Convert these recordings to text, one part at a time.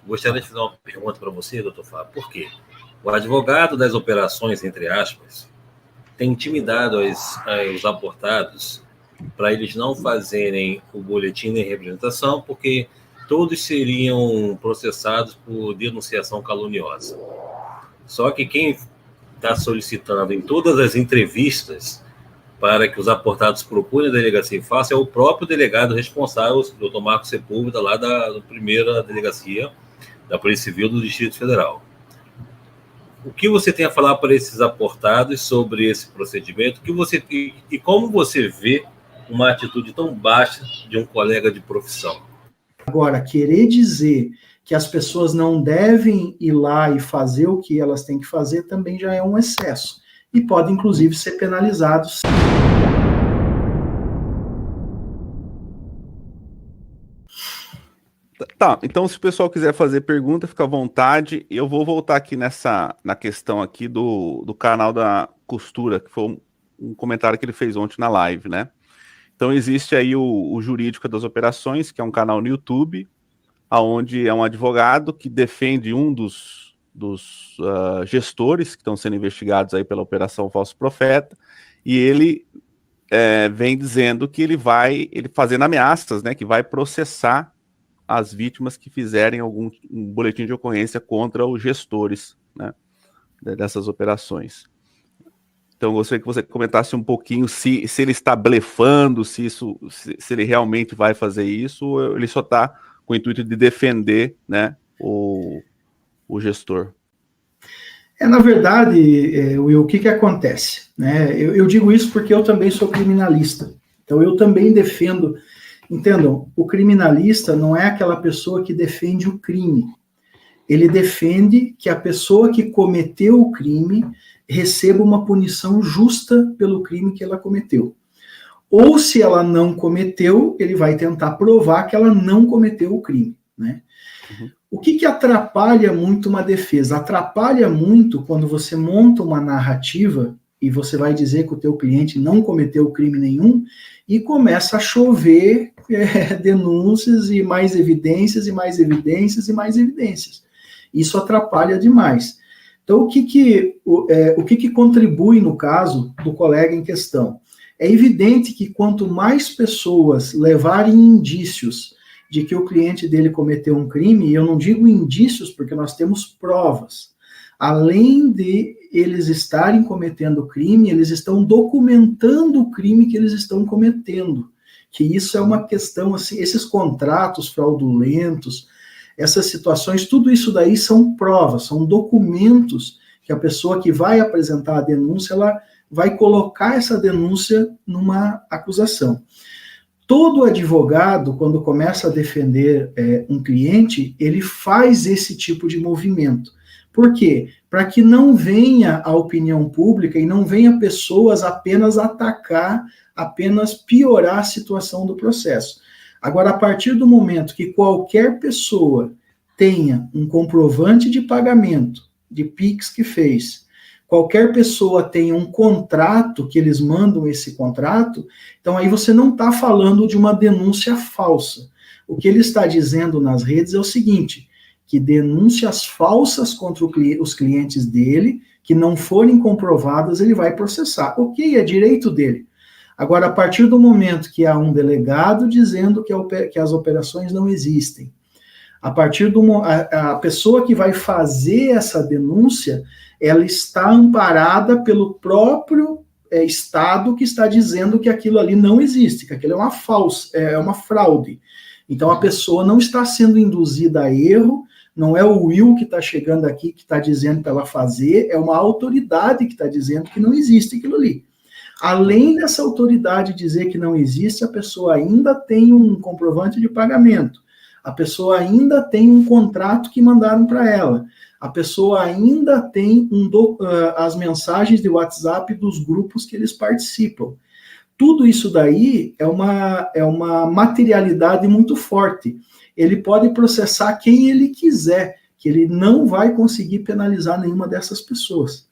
gostaria de fazer uma pergunta para você, doutor Fábio. Por quê? O advogado das operações, entre aspas, tem intimidado os aportados para eles não fazerem o boletim de representação, porque todos seriam processados por denunciação caluniosa. Só que quem está solicitando em todas as entrevistas para que os aportados procurem a delegacia e façam é o próprio delegado responsável, o doutor Marcos Sepúlveda, lá da primeira delegacia da Polícia Civil do Distrito Federal. O que você tem a falar para esses aportados sobre esse procedimento? E como você vê uma atitude tão baixa de um colega de profissão? Agora, querer dizer que as pessoas não devem ir lá e fazer o que elas têm que fazer também já é um excesso. E pode, inclusive, ser penalizados. Tá, então se o pessoal quiser fazer pergunta, fica à vontade. Eu vou voltar aqui na questão aqui do canal da costura, que foi um comentário que ele fez ontem na live, né? Então existe aí o Jurídico das Operações, que é um canal no YouTube, onde é um advogado que defende um dos gestores que estão sendo investigados aí pela Operação Falso Profeta, e ele vem dizendo que ele fazendo ameaças, né, que vai processar as vítimas que fizerem um boletim de ocorrência contra os gestores, né, dessas operações. Então, eu gostaria que você comentasse um pouquinho se ele está blefando, se ele realmente vai fazer isso, ou ele só está com o intuito de defender, né, o gestor. Na verdade, Will, o que acontece? Né? Eu digo isso porque eu também sou criminalista. Então, eu também defendo. Entendam, o criminalista não é aquela pessoa que defende o crime. Ele defende que a pessoa que cometeu o crime receba uma punição justa pelo crime que ela cometeu. Ou se ela não cometeu, ele vai tentar provar que ela não cometeu o crime, né? Uhum. O que atrapalha muito uma defesa? Atrapalha muito quando você monta uma narrativa e você vai dizer que o teu cliente não cometeu crime nenhum e começa a chover denúncias e mais evidências e mais evidências e mais evidências. Isso atrapalha demais. Então, o que contribui no caso do colega em questão? É evidente que quanto mais pessoas levarem indícios de que o cliente dele cometeu um crime, e eu não digo indícios porque nós temos provas, além de eles estarem cometendo crime, eles estão documentando o crime que eles estão cometendo. Que isso é uma questão, assim, esses contratos fraudulentos, essas situações, tudo isso daí são provas, são documentos que a pessoa que vai apresentar a denúncia, ela vai colocar essa denúncia numa acusação. Todo advogado, quando começa a defender um cliente, ele faz esse tipo de movimento. Por quê? Para que não venha a opinião pública e não venha pessoas apenas atacar, apenas piorar a situação do processo. Agora, a partir do momento que qualquer pessoa tenha um comprovante de pagamento, de PIX que fez, qualquer pessoa tenha um contrato, que eles mandam esse contrato, então aí você não está falando de uma denúncia falsa. O que ele está dizendo nas redes é o seguinte, que denúncias falsas contra os clientes dele, que não forem comprovadas, ele vai processar. Ok, é direito dele. Agora, a partir do momento que há um delegado dizendo que as operações não existem, a partir a pessoa que vai fazer essa denúncia, ela está amparada pelo próprio Estado que está dizendo que aquilo ali não existe, que aquilo é uma fraude. Então, a pessoa não está sendo induzida a erro, não é o Will que está chegando aqui, que está dizendo para ela fazer, é uma autoridade que está dizendo que não existe aquilo ali. Além dessa autoridade dizer que não existe, a pessoa ainda tem um comprovante de pagamento, a pessoa ainda tem um contrato que mandaram para ela, a pessoa ainda tem as mensagens de WhatsApp dos grupos que eles participam. Tudo isso daí é uma materialidade muito forte. Ele pode processar quem ele quiser, que ele não vai conseguir penalizar nenhuma dessas pessoas.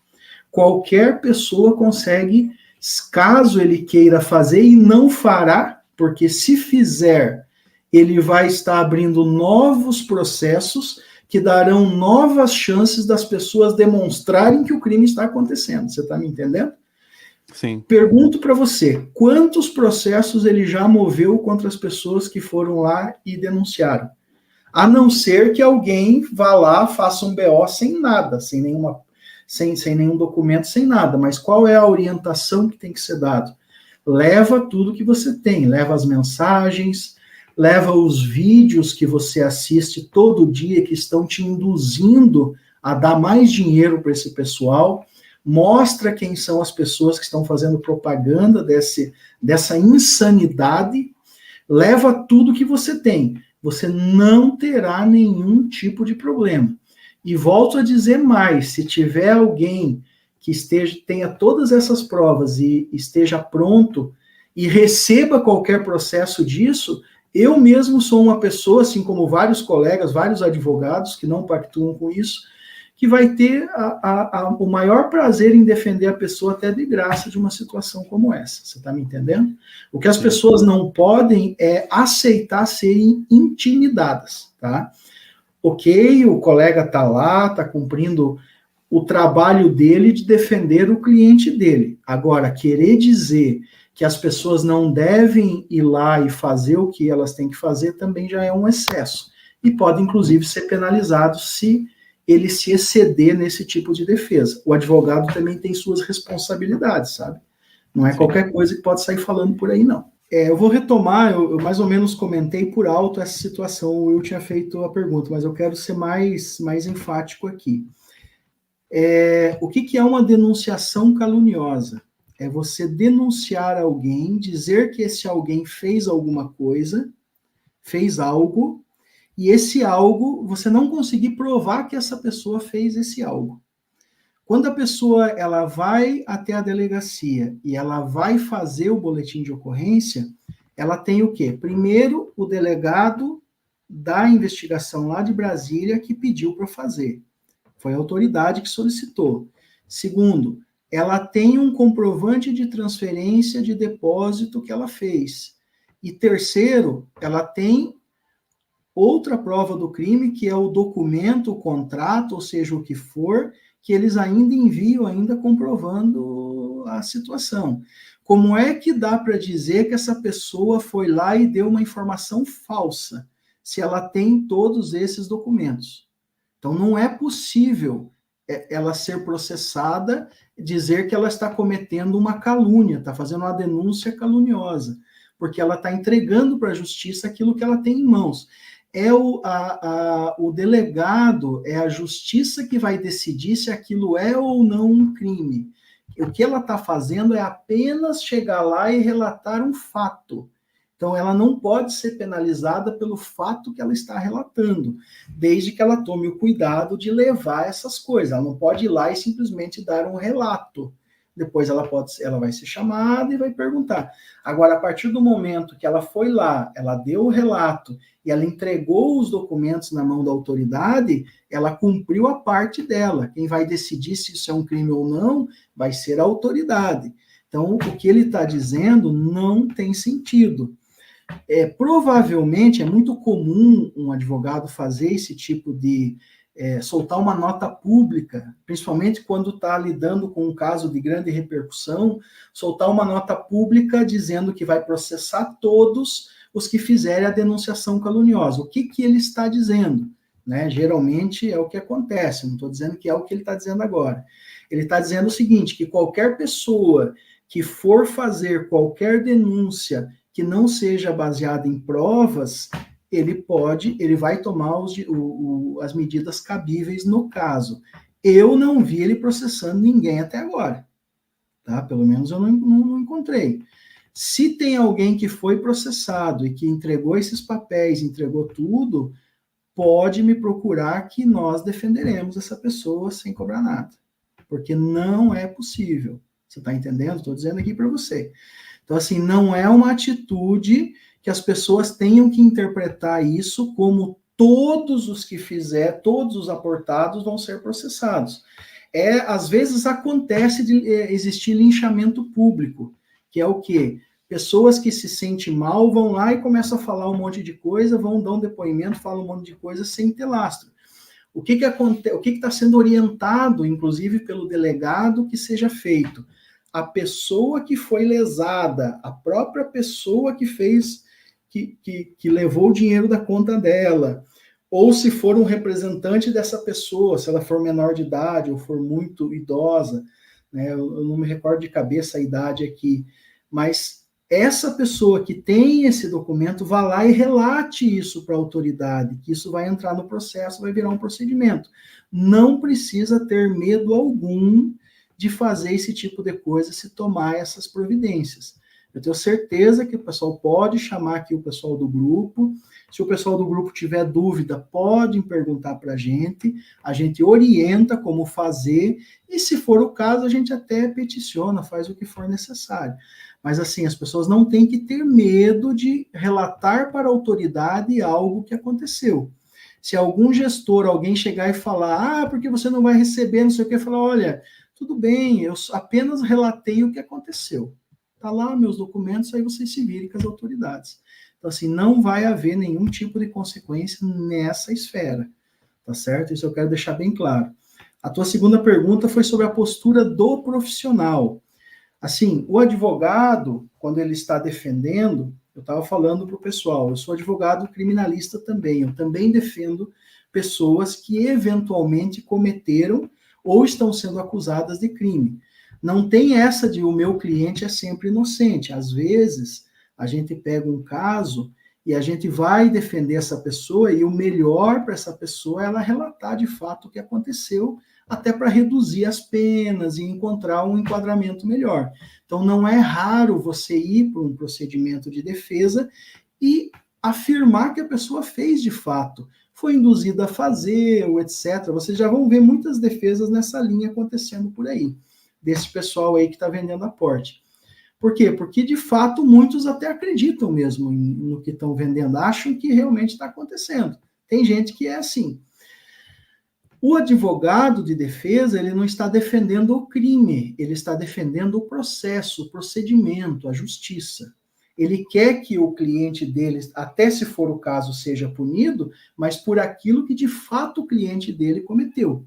Qualquer pessoa consegue, caso ele queira fazer, e não fará, porque se fizer, ele vai estar abrindo novos processos que darão novas chances das pessoas demonstrarem que o crime está acontecendo. Você está me entendendo? Sim. Pergunto para você, quantos processos ele já moveu contra as pessoas que foram lá e denunciaram? A não ser que alguém vá lá, faça um BO sem nada, sem nenhum documento, sem nada. Mas qual é a orientação que tem que ser dada? Leva tudo que você tem, leva as mensagens, leva os vídeos que você assiste todo dia, que estão te induzindo a dar mais dinheiro para esse pessoal, mostra quem são as pessoas que estão fazendo propaganda dessa insanidade, leva tudo que você tem. Você não terá nenhum tipo de problema. E volto a dizer mais, se tiver alguém que tenha todas essas provas e esteja pronto e receba qualquer processo disso, eu mesmo sou uma pessoa, assim como vários colegas, vários advogados que não pactuam com isso, que vai ter o maior prazer em defender a pessoa até de graça de uma situação como essa. Você está me entendendo? O que as pessoas não podem é aceitar serem intimidadas, tá? Ok, o colega está lá, está cumprindo o trabalho dele de defender o cliente dele. Agora, querer dizer que as pessoas não devem ir lá e fazer o que elas têm que fazer também já é um excesso. E pode, inclusive, ser penalizado se ele se exceder nesse tipo de defesa. O advogado também tem suas responsabilidades, sabe? Não é qualquer coisa que pode sair falando por aí, não. Eu vou retomar, eu mais ou menos comentei por alto essa situação, o Will tinha feito a pergunta, mas eu quero ser mais enfático aqui. O que é uma denunciação caluniosa? É você denunciar alguém, dizer que esse alguém fez alguma coisa, fez algo, e esse algo, você não conseguir provar que essa pessoa fez esse algo. Quando a pessoa ela vai até a delegacia e ela vai fazer o boletim de ocorrência, ela tem o quê? Primeiro, o delegado da investigação lá de Brasília que pediu para fazer. Foi a autoridade que solicitou. Segundo, ela tem um comprovante de transferência de depósito que ela fez. E terceiro, ela tem outra prova do crime, que é o documento, o contrato, ou seja, o que for, que eles ainda enviam, ainda comprovando a situação. Como é que dá para dizer que essa pessoa foi lá e deu uma informação falsa, se ela tem todos esses documentos? Então, não é possível ela ser processada, dizer que ela está cometendo uma calúnia, está fazendo uma denúncia caluniosa, porque ela está entregando para a justiça aquilo que ela tem em mãos. O delegado, é a justiça que vai decidir se aquilo é ou não um crime. O que ela está fazendo é apenas chegar lá e relatar um fato. Então, ela não pode ser penalizada pelo fato que ela está relatando, desde que ela tome o cuidado de levar essas coisas. Ela não pode ir lá e simplesmente dar um relato. Depois ela vai ser chamada e vai perguntar. Agora, a partir do momento que ela foi lá, ela deu o relato e ela entregou os documentos na mão da autoridade, ela cumpriu a parte dela. Quem vai decidir se isso é um crime ou não vai ser a autoridade. Então, o que ele está dizendo não tem sentido. Provavelmente é muito comum um advogado fazer esse tipo de soltar uma nota pública, principalmente quando está lidando com um caso de grande repercussão, soltar uma nota pública dizendo que vai processar todos os que fizerem a denunciação caluniosa. O que ele está dizendo? Né? Geralmente é o que acontece, não estou dizendo que é o que ele está dizendo agora. Ele está dizendo o seguinte, que qualquer pessoa que for fazer qualquer denúncia que não seja baseada em provas, ele vai tomar as medidas cabíveis no caso. Eu não vi ele processando ninguém até agora, tá? Pelo menos eu não encontrei. Se tem alguém que foi processado e que entregou esses papéis, entregou tudo, pode me procurar que nós defenderemos essa pessoa sem cobrar nada, porque não é possível. Você está entendendo? Estou dizendo aqui para você. Então, assim, não é uma atitude que as pessoas tenham que interpretar isso como todos os que fizer, todos os aportados vão ser processados. Às vezes acontece de existir linchamento público, que é o quê? Pessoas que se sentem mal vão lá e começam a falar um monte de coisa, vão dar um depoimento, falam um monte de coisa sem ter lastro. O que acontece? O que está sendo orientado, inclusive pelo delegado, que seja feito? A pessoa que foi lesada, a própria pessoa que fez, que levou o dinheiro da conta dela, ou se for um representante dessa pessoa, se ela for menor de idade ou for muito idosa, né, eu não me recordo de cabeça a idade aqui, mas essa pessoa que tem esse documento vá lá e relate isso para a autoridade, que isso vai entrar no processo, vai virar um procedimento. Não precisa ter medo algum de fazer esse tipo de coisa, se tomar essas providências. Eu tenho certeza que o pessoal pode chamar aqui o pessoal do grupo. Se o pessoal do grupo tiver dúvida, podem perguntar para a gente orienta como fazer, e se for o caso, a gente até peticiona, faz o que for necessário. Mas assim, as pessoas não têm que ter medo de relatar para a autoridade algo que aconteceu. Se algum gestor, alguém chegar e falar, porque você não vai receber, não sei o que, falar, olha, tudo bem, eu apenas relatei o que aconteceu. Está lá meus documentos, aí vocês se virem com as autoridades. Então, assim, não vai haver nenhum tipo de consequência nessa esfera, tá certo? Isso eu quero deixar bem claro. A tua segunda pergunta foi sobre a postura do profissional. Assim, o advogado, quando ele está defendendo, eu estava falando para o pessoal, eu sou advogado criminalista também, eu também defendo pessoas que eventualmente cometeram ou estão sendo acusadas de crime. Não tem essa de o meu cliente é sempre inocente. Às vezes, a gente pega um caso e a gente vai defender essa pessoa e o melhor para essa pessoa é ela relatar de fato o que aconteceu, até para reduzir as penas e encontrar um enquadramento melhor. Então, não é raro você ir para um procedimento de defesa e afirmar que a pessoa fez de fato, foi induzida a fazer, ou etc. Vocês já vão ver muitas defesas nessa linha acontecendo por aí, desse pessoal aí que está vendendo aporte. Por quê? Porque, de fato, muitos até acreditam mesmo no que estão vendendo, acham que realmente está acontecendo. Tem gente que é assim. O advogado de defesa, ele não está defendendo o crime, ele está defendendo o processo, o procedimento, a justiça. Ele quer que o cliente dele, até se for o caso, seja punido, mas por aquilo que de fato o cliente dele cometeu.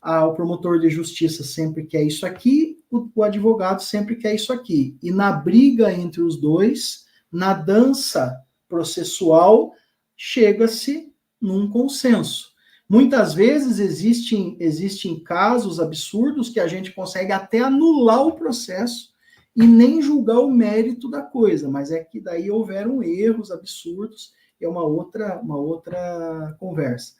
O promotor de justiça sempre quer isso aqui, o advogado sempre quer isso aqui. E na briga entre os dois, na dança processual, chega-se num consenso. Muitas vezes existem casos absurdos que a gente consegue até anular o processo e nem julgar o mérito da coisa, mas é que daí houveram erros absurdos, é uma outra conversa.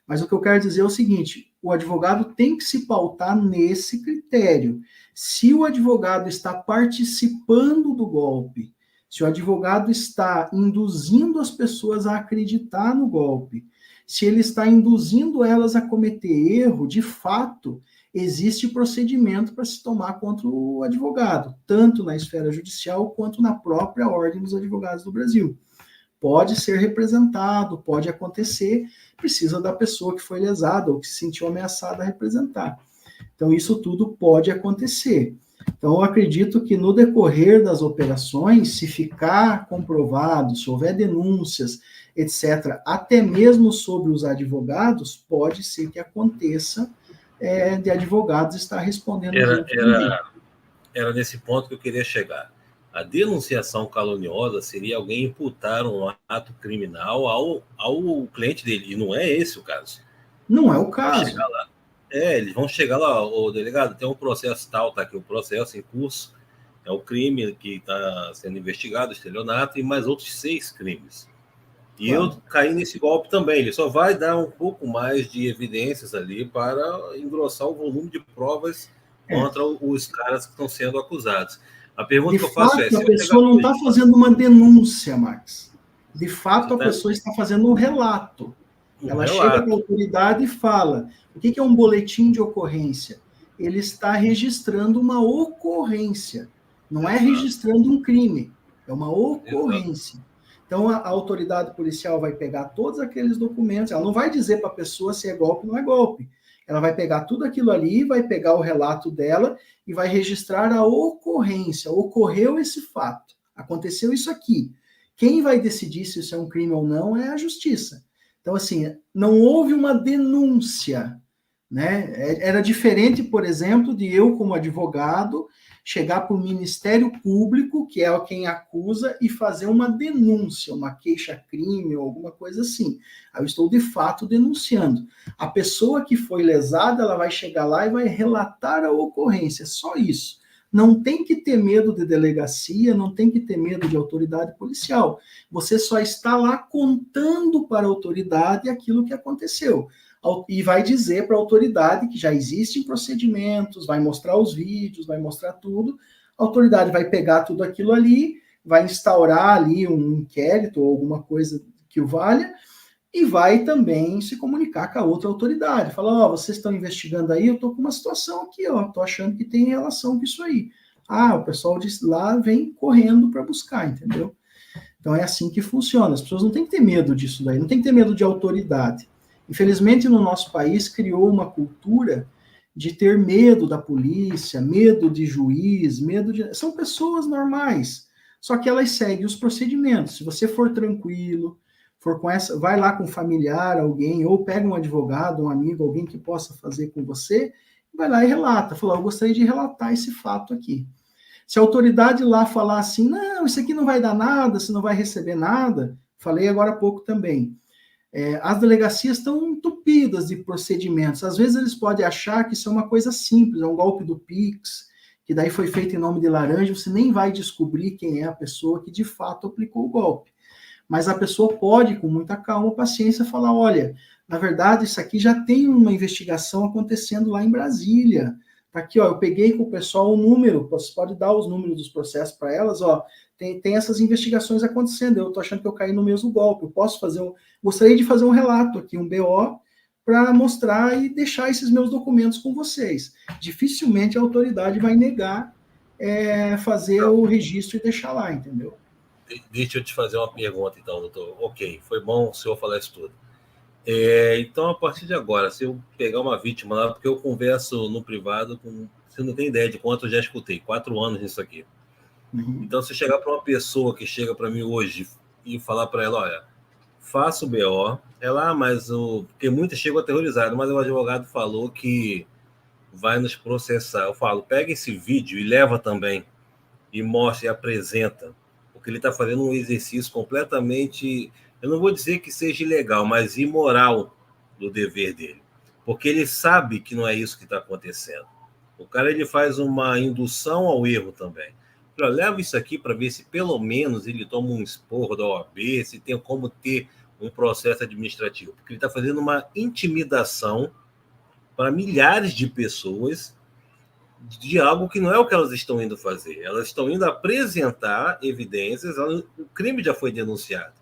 Mas o que eu quero dizer é o seguinte, o advogado tem que se pautar nesse critério. Se o advogado está participando do golpe, se o advogado está induzindo as pessoas a acreditar no golpe, se ele está induzindo elas a cometer erro, de fato, existe procedimento para se tomar contra o advogado, tanto na esfera judicial quanto na própria Ordem dos Advogados do Brasil. Pode ser representado, pode acontecer, precisa da pessoa que foi lesada ou que se sentiu ameaçada a representar. Então, isso tudo pode acontecer. Então, eu acredito que no decorrer das operações, se ficar comprovado, se houver denúncias, etc., até mesmo sobre os advogados, pode ser que aconteça de advogados estar respondendo. Era nesse ponto que eu queria chegar. A denunciação caluniosa seria alguém imputar um ato criminal ao cliente dele, e não é esse o caso. Não é o caso. Eles vão chegar lá, o delegado, tem um processo tal, tá aqui o processo em curso, é o crime que está sendo investigado, estelionato, e mais outros 6 crimes. E eu caí nesse golpe também, ele só vai dar um pouco mais de evidências ali para engrossar o volume de provas contra os caras que estão sendo acusados. A pergunta que eu faço é... a pessoa não está fazendo uma denúncia, Max. De fato, a pessoa está fazendo um relato. Ela chega para a autoridade e fala, o que é um boletim de ocorrência? Ele está registrando uma ocorrência, não é registrando um crime, é uma ocorrência. Então, a autoridade policial vai pegar todos aqueles documentos, ela não vai dizer para a pessoa se é golpe ou não é golpe. Ela vai pegar tudo aquilo ali, vai pegar o relato dela e vai registrar a ocorrência. Ocorreu esse fato, aconteceu isso aqui. Quem vai decidir se isso é um crime ou não é a justiça. Então, assim, não houve uma denúncia, né? Era diferente, por exemplo, de eu, como advogado, chegar para o Ministério Público, que é quem acusa, e fazer uma denúncia, uma queixa-crime ou alguma coisa assim. Aí eu estou, de fato, denunciando. A pessoa que foi lesada, ela vai chegar lá e vai relatar a ocorrência, só isso. Não tem que ter medo de delegacia, não tem que ter medo de autoridade policial. Você só está lá contando para a autoridade aquilo que aconteceu. E vai dizer para a autoridade que já existem procedimentos, vai mostrar os vídeos, vai mostrar tudo. A autoridade vai pegar tudo aquilo ali, vai instaurar ali um inquérito ou alguma coisa que o valha, e vai também se comunicar com a outra autoridade. Falar, ó, vocês estão investigando aí, eu estou com uma situação aqui, ó, estou achando que tem relação com isso aí. Ah, o pessoal de lá vem correndo para buscar, entendeu? Então é assim que funciona. As pessoas não têm que ter medo disso daí, não tem que ter medo de autoridade. Infelizmente, no nosso país, criou uma cultura de ter medo da polícia, medo de juiz, medo de... São pessoas normais, só que elas seguem os procedimentos. Se você for tranquilo, for com essa, vai lá com um familiar, alguém, ou pega um advogado, um amigo, alguém que possa fazer com você, vai lá e relata. Fala, eu gostaria de relatar esse fato aqui. Se a autoridade lá falar assim, não, isso aqui não vai dar nada, você não vai receber nada, falei agora há pouco também, as delegacias estão entupidas de procedimentos. Às vezes eles podem achar que isso é uma coisa simples, é um golpe do Pix, que daí foi feito em nome de laranja, você nem vai descobrir quem é a pessoa que de fato aplicou o golpe. Mas a pessoa pode, com muita calma, paciência, falar, olha, na verdade, isso aqui já tem uma investigação acontecendo lá em Brasília. Tá aqui, ó, eu peguei com o pessoal um número, você pode dar os números dos processos para elas, ó, tem essas investigações acontecendo, eu tô achando que eu caí no mesmo golpe, eu posso fazer gostaria de fazer um relato aqui, um BO, para mostrar e deixar esses meus documentos com vocês. Dificilmente a autoridade vai negar fazer o registro e deixar lá, entendeu? Deixa eu te fazer uma pergunta, então, doutor. Ok, foi bom o senhor falar isso tudo. Então, a partir de agora, se eu pegar uma vítima lá, porque eu converso no privado com... Você não tem ideia de quanto eu já escutei, 4 anos nisso aqui. Uhum. Então, se chegar para uma pessoa que chega para mim hoje e falar para ela, olha, faça o BO, ela, mas porque muitas chegam aterrorizadas, mas o advogado falou que vai nos processar. Eu falo, pega esse vídeo e leva também, e mostra e apresenta, porque ele está fazendo um exercício completamente, eu não vou dizer que seja ilegal, mas imoral do dever dele, porque ele sabe que não é isso que está acontecendo. O cara, ele faz uma indução ao erro também. Eu levo isso aqui para ver se pelo menos ele toma um esporro da OAB, se tem como ter um processo administrativo, porque ele está fazendo uma intimidação para milhares de pessoas de algo que não é o que elas estão indo fazer. Elas estão indo apresentar evidências, o crime já foi denunciado.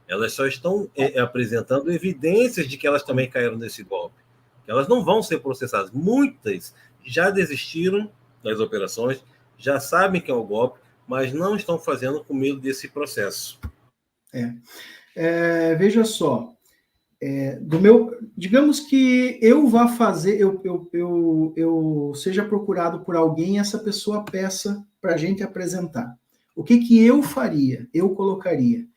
Elas só estão apresentando evidências de que elas também caíram nesse golpe. Elas não vão ser processadas. Muitas já desistiram das operações, já sabem que é um golpe, mas não estão fazendo com medo desse processo. Veja só, digamos que eu vá fazer, eu seja procurado por alguém e essa pessoa peça para a gente apresentar. O que eu faria? Eu colocaria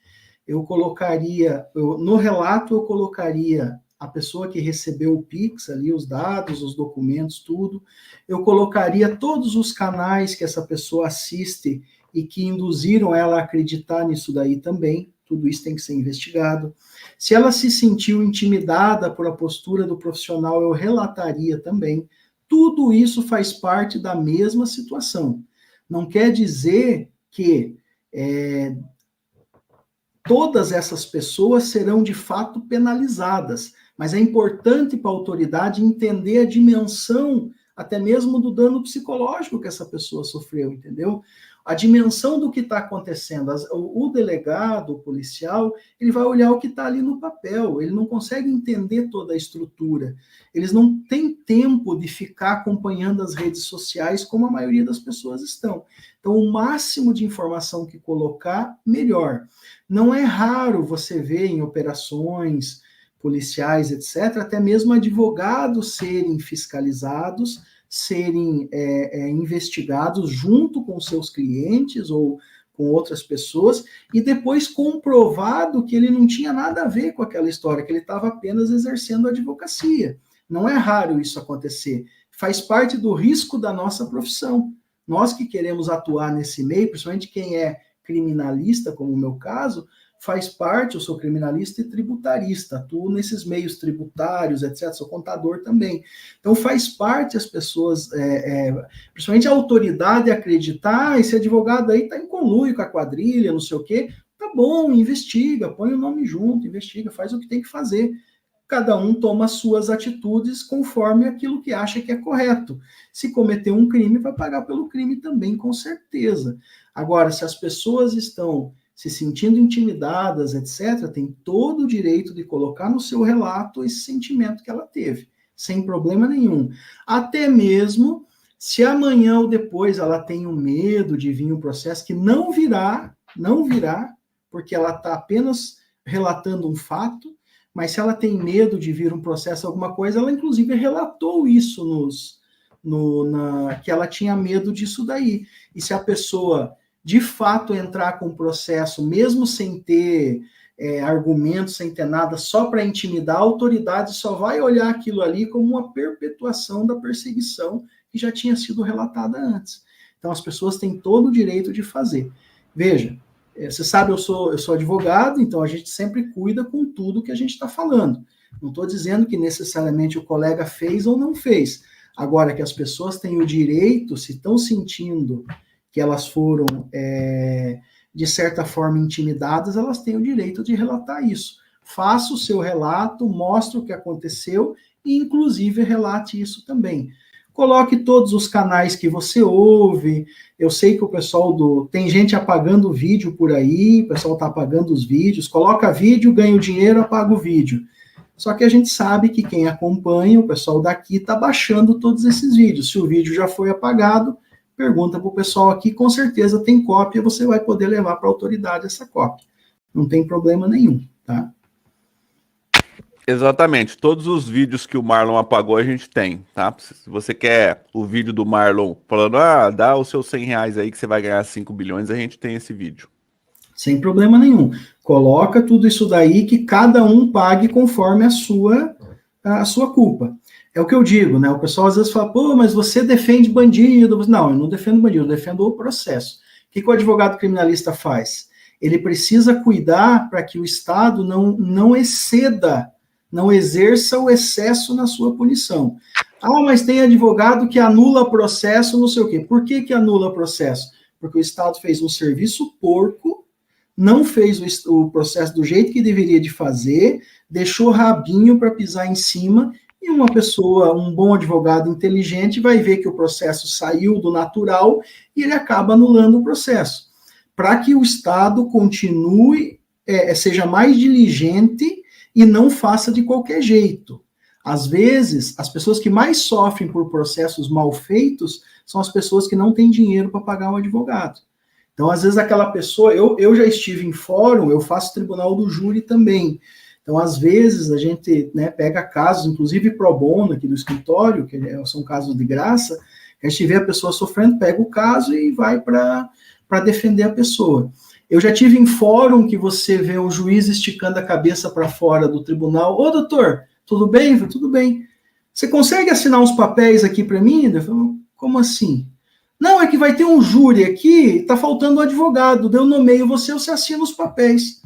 no relato, eu colocaria a pessoa que recebeu o Pix, ali os dados, os documentos, tudo. Eu colocaria todos os canais que essa pessoa assiste e que induziram ela a acreditar nisso daí também. Tudo isso tem que ser investigado. Se ela se sentiu intimidada por a postura do profissional, eu relataria também. Tudo isso faz parte da mesma situação. Não quer dizer que todas essas pessoas serão de fato penalizadas, mas é importante para a autoridade entender a dimensão até mesmo do dano psicológico que essa pessoa sofreu, entendeu? A dimensão do que está acontecendo. O delegado, o policial, ele vai olhar o que está ali no papel, ele não consegue entender toda a estrutura. Eles não têm tempo de ficar acompanhando as redes sociais como a maioria das pessoas estão. Então, o máximo de informação que colocar, melhor. Não é raro você ver em operações policiais, etc., até mesmo advogados serem fiscalizados, serem investigados junto com seus clientes ou com outras pessoas, e depois comprovado que ele não tinha nada a ver com aquela história, que ele estava apenas exercendo a advocacia. Não é raro isso acontecer. Faz parte do risco da nossa profissão. Nós que queremos atuar nesse meio, principalmente quem é criminalista, como o meu caso, faz parte, eu sou criminalista e tributarista, atuo nesses meios tributários, etc., sou contador também. Então faz parte as pessoas, principalmente a autoridade, acreditar, esse advogado aí está em conluio com a quadrilha, não sei o quê, tá bom, investiga, põe o nome junto, investiga, faz o que tem que fazer. Cada um toma as suas atitudes conforme aquilo que acha que é correto. Se cometer um crime, vai pagar pelo crime também, com certeza. Agora, se as pessoas estão se sentindo intimidadas, etc., tem todo o direito de colocar no seu relato esse sentimento que ela teve, sem problema nenhum. Até mesmo se amanhã ou depois ela tem um medo de vir um processo que não virá, porque ela está apenas relatando um fato, mas se ela tem medo de vir um processo, alguma coisa, ela inclusive relatou isso que ela tinha medo disso daí. E se a pessoa de fato entrar com o processo, mesmo sem ter argumentos, sem ter nada, só para intimidar, a autoridade só vai olhar aquilo ali como uma perpetuação da perseguição que já tinha sido relatada antes. Então as pessoas têm todo o direito de fazer. Veja, você sabe, eu sou advogado, então a gente sempre cuida com tudo que a gente está falando. Não estou dizendo que necessariamente o colega fez ou não fez. Agora, que as pessoas têm o direito, se estão sentindo que elas foram, de certa forma, intimidadas, elas têm o direito de relatar isso. Faça o seu relato, mostre o que aconteceu e, inclusive, relate isso também. Coloque todos os canais que você ouve. Eu sei que o pessoal tem gente apagando o vídeo por aí, o pessoal está apagando os vídeos. Coloca vídeo, ganha o dinheiro, apaga o vídeo. Só que a gente sabe que quem acompanha, o pessoal daqui, está baixando todos esses vídeos. Se o vídeo já foi apagado, pergunta para o pessoal aqui, com certeza tem cópia, você vai poder levar para a autoridade essa cópia. Não tem problema nenhum, tá? Exatamente. Todos os vídeos que o Marlon apagou a gente tem, tá? Se você quer o vídeo do Marlon falando, dá os seus R$100 aí que você vai ganhar 5 bilhões, a gente tem esse vídeo. Sem problema nenhum. Coloca tudo isso daí que cada um pague conforme a sua culpa. É o que eu digo, né? O pessoal às vezes fala, pô, mas você defende bandido. Não, eu não defendo bandido, eu defendo o processo. O que o advogado criminalista faz? Ele precisa cuidar para que o Estado não exceda, não exerça o excesso na sua punição. Mas tem advogado que anula processo, não sei o quê. Por que anula processo? Porque o Estado fez um serviço porco, não fez o processo do jeito que deveria de fazer, deixou rabinho para pisar em cima, e uma pessoa, um bom advogado inteligente, vai ver que o processo saiu do natural e ele acaba anulando o processo. Para que o Estado continue, seja mais diligente e não faça de qualquer jeito. Às vezes, as pessoas que mais sofrem por processos mal feitos são as pessoas que não têm dinheiro para pagar um advogado. Então, às vezes, aquela pessoa... Eu já estive em fórum, eu faço tribunal do júri também. Então, às vezes, a gente pega casos, inclusive pro bono aqui do escritório, que são casos de graça, a gente vê a pessoa sofrendo, pega o caso e vai para defender a pessoa. Eu já tive em fórum que você vê o juiz esticando a cabeça para fora do tribunal. Ô, doutor, tudo bem? Eu falei, tudo bem. Você consegue assinar uns papéis aqui para mim? Eu falei, como assim? Não, é que vai ter um júri aqui, tá faltando um advogado. Eu nomeio você assina os papéis.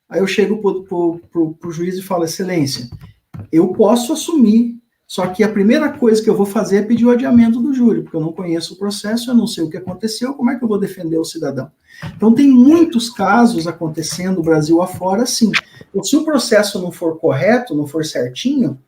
Aí eu chego pro juiz e falo, excelência, eu posso assumir, só que a primeira coisa que eu vou fazer é pedir o adiamento do júri, porque eu não conheço o processo, eu não sei o que aconteceu, como é que eu vou defender o cidadão? Então tem muitos casos acontecendo no Brasil afora, sim. Então, se o processo não for correto, não for certinho,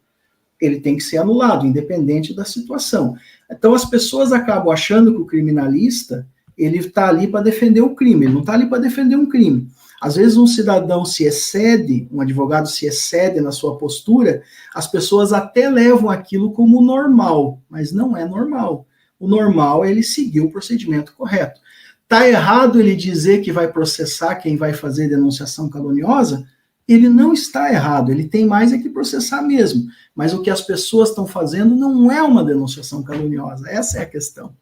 ele tem que ser anulado, independente da situação. Então as pessoas acabam achando que o criminalista, ele está ali para defender o crime, ele não está ali para defender um crime. Às vezes um cidadão se excede, um advogado se excede na sua postura, as pessoas até levam aquilo como normal, mas não é normal. O normal é ele seguir o procedimento correto. Está errado ele dizer que vai processar quem vai fazer denunciação caluniosa? Ele não está errado, ele tem mais é que processar mesmo. Mas o que as pessoas estão fazendo não é uma denunciação caluniosa, essa é a questão.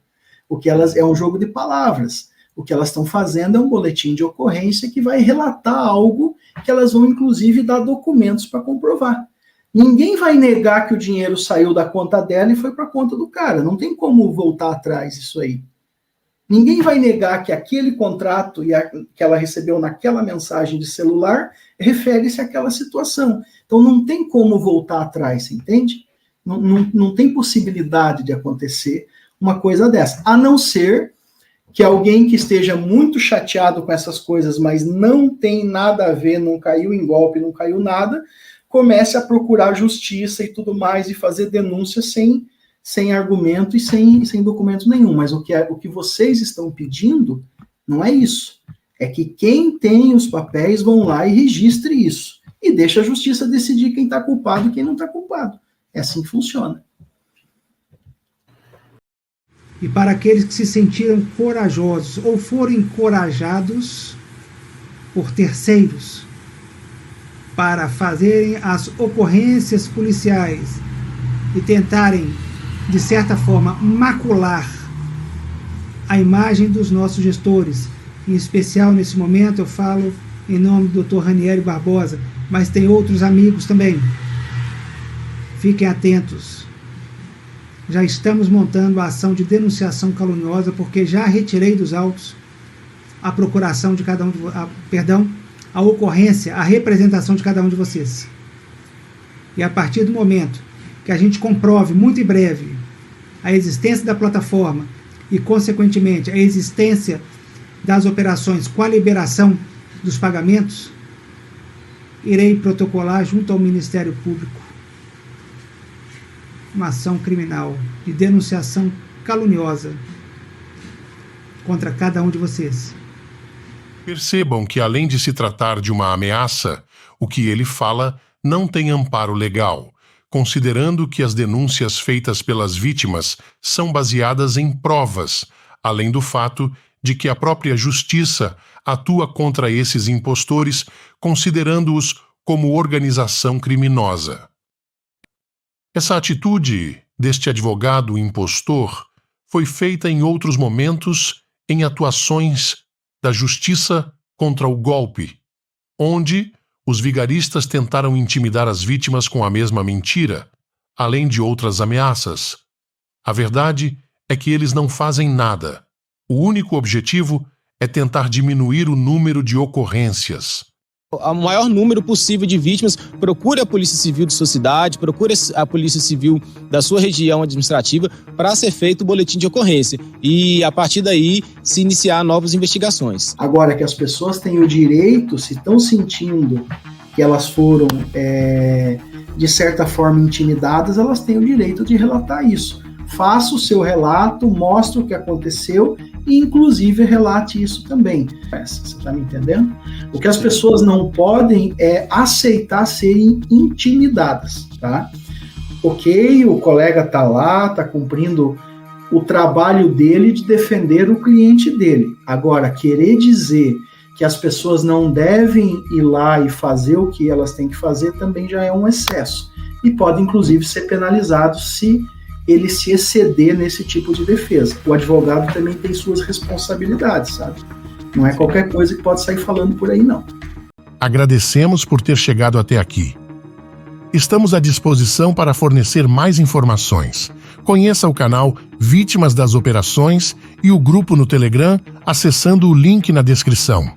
O que elas é um jogo de palavras. O que elas estão fazendo é um boletim de ocorrência que vai relatar algo que elas vão, inclusive, dar documentos para comprovar. Ninguém vai negar que o dinheiro saiu da conta dela e foi para a conta do cara. Não tem como voltar atrás isso aí. Ninguém vai negar que aquele contrato que ela recebeu naquela mensagem de celular refere-se àquela situação. Então não tem como voltar atrás, você entende? Não tem possibilidade de acontecer uma coisa dessa. A não ser que alguém que esteja muito chateado com essas coisas, mas não tem nada a ver, não caiu em golpe, não caiu nada, comece a procurar justiça e tudo mais e fazer denúncia sem argumento e sem documento nenhum. Mas o que vocês estão pedindo não é isso. É que quem tem os papéis vão lá e registre isso. E deixa a justiça decidir quem está culpado e quem não está culpado. É assim que funciona. E para aqueles que se sentiram corajosos ou foram encorajados por terceiros para fazerem as ocorrências policiais e tentarem, de certa forma, macular a imagem dos nossos gestores. Em especial, nesse momento, eu falo em nome do Dr. Ranieri Barbosa, mas tem outros amigos também. Fiquem atentos. Já estamos montando a ação de denunciação caluniosa, porque já retirei dos autos a procuração de cada um de a ocorrência, a representação de cada um de vocês. E a partir do momento que a gente comprove muito em breve a existência da plataforma e, consequentemente, a existência das operações com a liberação dos pagamentos, irei protocolar junto ao Ministério Público uma ação criminal de denunciação caluniosa contra cada um de vocês. Percebam que, além de se tratar de uma ameaça, o que ele fala não tem amparo legal, considerando que as denúncias feitas pelas vítimas são baseadas em provas, além do fato de que a própria justiça atua contra esses impostores, considerando-os como organização criminosa. Essa atitude deste advogado impostor foi feita em outros momentos em atuações da justiça contra o golpe, onde os vigaristas tentaram intimidar as vítimas com a mesma mentira, além de outras ameaças. A verdade é que eles não fazem nada. O único objetivo é tentar diminuir o número de ocorrências. O maior número possível de vítimas, procure a Polícia Civil de sua cidade, procure a Polícia Civil da sua região administrativa para ser feito o boletim de ocorrência e, a partir daí, se iniciar novas investigações. Agora que as pessoas têm o direito, se estão sentindo que elas foram, de certa forma, intimidadas, elas têm o direito de relatar isso. Faça o seu relato, mostre o que aconteceu e, inclusive, relate isso também. Você está me entendendo? O que as pessoas não podem é aceitar serem intimidadas, tá? Ok, o colega está lá, está cumprindo o trabalho dele de defender o cliente dele. Agora, querer dizer que as pessoas não devem ir lá e fazer o que elas têm que fazer também já é um excesso. E pode, inclusive, ser penalizado se ele se exceder nesse tipo de defesa. O advogado também tem suas responsabilidades, sabe? Não é qualquer coisa que pode sair falando por aí, não. Agradecemos por ter chegado até aqui. Estamos à disposição para fornecer mais informações. Conheça o canal Vítimas das Operações e o grupo no Telegram acessando o link na descrição.